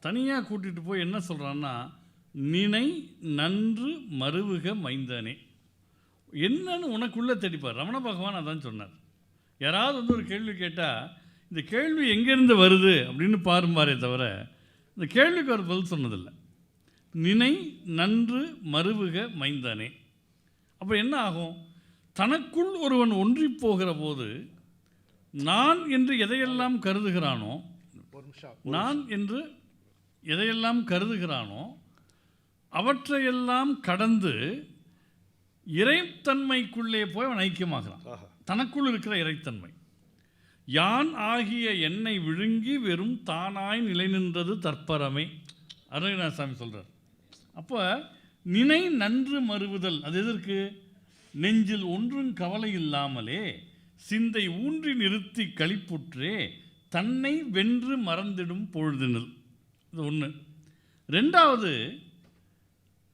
தனியாக கூட்டிகிட்டு போய் என்ன சொல்கிறான்னா, நினை நன்று மருவுக மைந்தனே. என்னன்னு உனக்குள்ளே தேடிப்பார். ரமண பகவான் அதான் சொன்னார். யாராவது வந்து ஒரு கேள்வி கேட்டால் இந்த கேள்வி எங்கேருந்து வருது அப்படின்னு பாரும்பாரே தவிர இந்த கேள்விக்கு ஒரு பதில் சொன்னதில்லை. நினை நன்று மருவுக மைந்தனே. அப்போ என்ன ஆகும்? தனக்குள் ஒருவன் ஒன்றி போகிற போது நான் என்று எதையெல்லாம் கருதுகிறானோ, நான் என்று எதையெல்லாம் கருதுகிறானோ அவற்றையெல்லாம் கடந்து இறைத்தன்மைக்குள்ளே போய் அவன் ஐக்கியமாகிறான். தனக்குள் இருக்கிற இறைத்தன்மை. யான் ஆகிய என்னை விழுங்கி வெறும் தானாய் நிலை நின்றது தற்பரமே. அருணகிரிநாதசாமி சொல்கிறார். அப்போ நினை நன்று மருவுதல் அது எதற்கு? நெஞ்சில் ஒன்றும் கவலை இல்லாமலே சிந்தை ஊன்றி நிறுத்தி களிப்புற்றே தன்னை வென்று மறந்திடும் பொழுதினல். இது ஒன்று. ரெண்டாவது,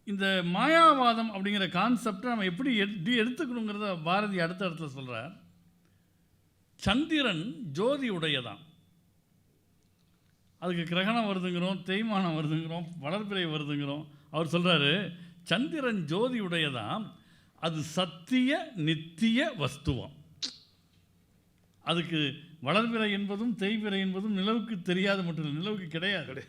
இந்த மாயாவாதம் அப்படிங்கிற கான்செப்டை நம்ம எப்படி எடுத்துக்கணுங்கிறத பாரதி அடுத்த இடத்துல சொல்கிறார். சந்திரன் ஜோதி உடையதான். அதுக்கு கிரகணம் வருதுங்கிறோம், தேய்மானம் வருதுங்கிறோம், வளர்பிறை வருதுங்கிறோம். அவர் சொல்கிறாரு, சந்திரன் ஜோதி உடையதாம், அது சத்திய நித்திய வஸ்துவம். அதுக்கு வளர்பிறை என்பதும் தேய்பிறை என்பதும் நிலவுக்கு தெரியாது மட்டும் இல்லை, நிலவுக்கு கிடையாது.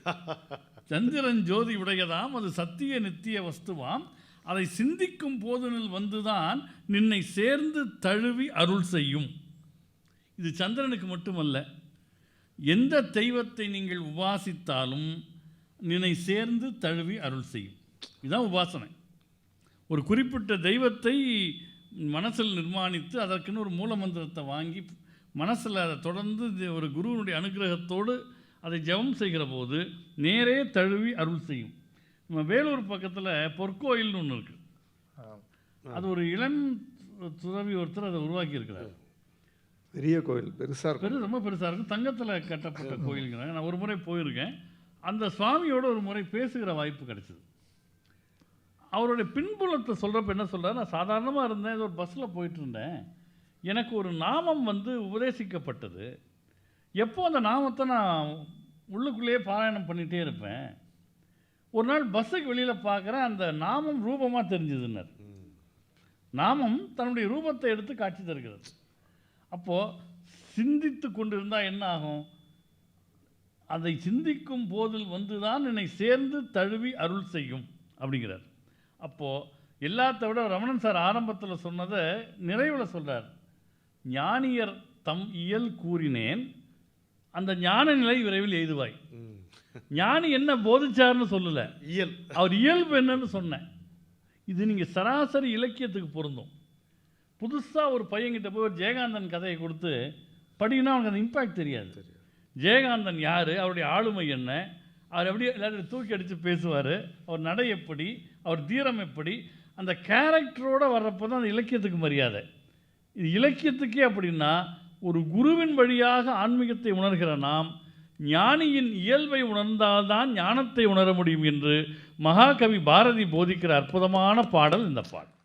சந்திரன் ஜோதி உடையதாம், அது சத்திய நித்திய வஸ்துவாம், அதை சிந்திக்கும் போதனில் வந்துதான் நின்னை சேர்ந்து தழுவி அருள் செய்யும். இது சந்திரனுக்கு மட்டுமல்ல, எந்த தெய்வத்தை நீங்கள் உபாசித்தாலும் நின்னை சேர்ந்து தழுவி அருள் செய்யும். இதுதான் உபாசனை. ஒரு குறிப்பிட்ட தெய்வத்தை மனசில் நிர்மாணித்து அதற்குன்னு ஒரு மூலமந்திரத்தை வாங்கி மனசில் அதை தொடர்ந்து ஒரு குருவனுடைய அனுகிரகத்தோடு அதை ஜெபம் செய்கிற போது நேரே தழுவி அருள் செய்யும். நம்ம வேலூர் பக்கத்தில் பொற்கோயில்னு ஒன்று இருக்குது. அது ஒரு இளம் துறவி ஒருத்தர் அதை உருவாக்கியிருக்கிறார். பெரிய கோயில், பெருசாக இருக்கும், ரொம்ப பெருசாக இருக்கும். தங்கத்தில் கட்டப்பட்ட கோயிலுங்கிறாங்க. நான் ஒரு முறை போயிருக்கேன். அந்த சுவாமியோட ஒரு முறை பேசுகிற வாய்ப்பு கிடைச்சிது. அவருடைய பின்புலத்தை சொல்கிறப்ப என்ன சொல்கிறார், நான் சாதாரணமாக இருந்தேன், ஏதோ ஒரு பஸ்ஸில் போயிட்டு இருந்தேன், எனக்கு ஒரு நாமம் வந்து உபதேசிக்கப்பட்டது. எப்போ அந்த நாமத்தை நான் உள்ளுக்குள்ளேயே பாராயணம் பண்ணிகிட்டே இருப்பேன். ஒரு நாள் பஸ்ஸுக்கு வெளியில் பார்க்குறேன், அந்த நாமம் ரூபமாக தெரிஞ்சுதுன்னார். நாமம் தன்னுடைய ரூபத்தை எடுத்து காட்சி தருகிறது. அப்போது சிந்தித்து கொண்டு இருந்தால் என்ன ஆகும்? அதை சிந்திக்கும் போதில் வந்து தான் என்னை சேர்ந்து தழுவி அருள் செய்யும் அப்படிங்கிறார். அப்போது எல்லாத்த விட ரமணன் சார் ஆரம்பத்தில் சொன்னதை நிறைவில் சொல்கிறார். ஞானியர் தம் இயல் கூறினேன், அந்த ஞான நிலை விரைவில் எய்துவாய். ஞானி என்ன போதிச்சார்னு சொல்லலை, இயல், அவர் இயல்பு என்னன்னு சொன்னேன். இது நீங்கள் சராசரி இலக்கியத்துக்கு பொருந்தும். புதுசாக ஒரு பையன்கிட்ட போய் ஒரு ஜெயகாந்தன் கதையை கொடுத்து படினா அவனுக்கு அந்த இம்பேக்ட் தெரியாது. ஜெயகாந்தன் யார், அவருடைய ஆளுமை என்ன, அவர் எப்படி எல்லாத்தையும் தூக்கி அடித்து பேசுவார், அவர் நடை எப்படி, அவர் தீரம் எப்படி, அந்த கேரக்டரோடு வர்றப்போ தான் அந்த இலக்கியத்துக்கு மரியாதை. இது இலக்கியத்துக்கே அப்படின்னா ஒரு குருவின் வழியாக ஆன்மீகத்தை உணர்கிற நாம் ஞானியின் இயல்பை உணர்ந்தால்தான் ஞானத்தை உணர முடியும் என்று மகாகவி பாரதி போதிக்கிற அற்புதமான பாடல் இந்த பாடல்.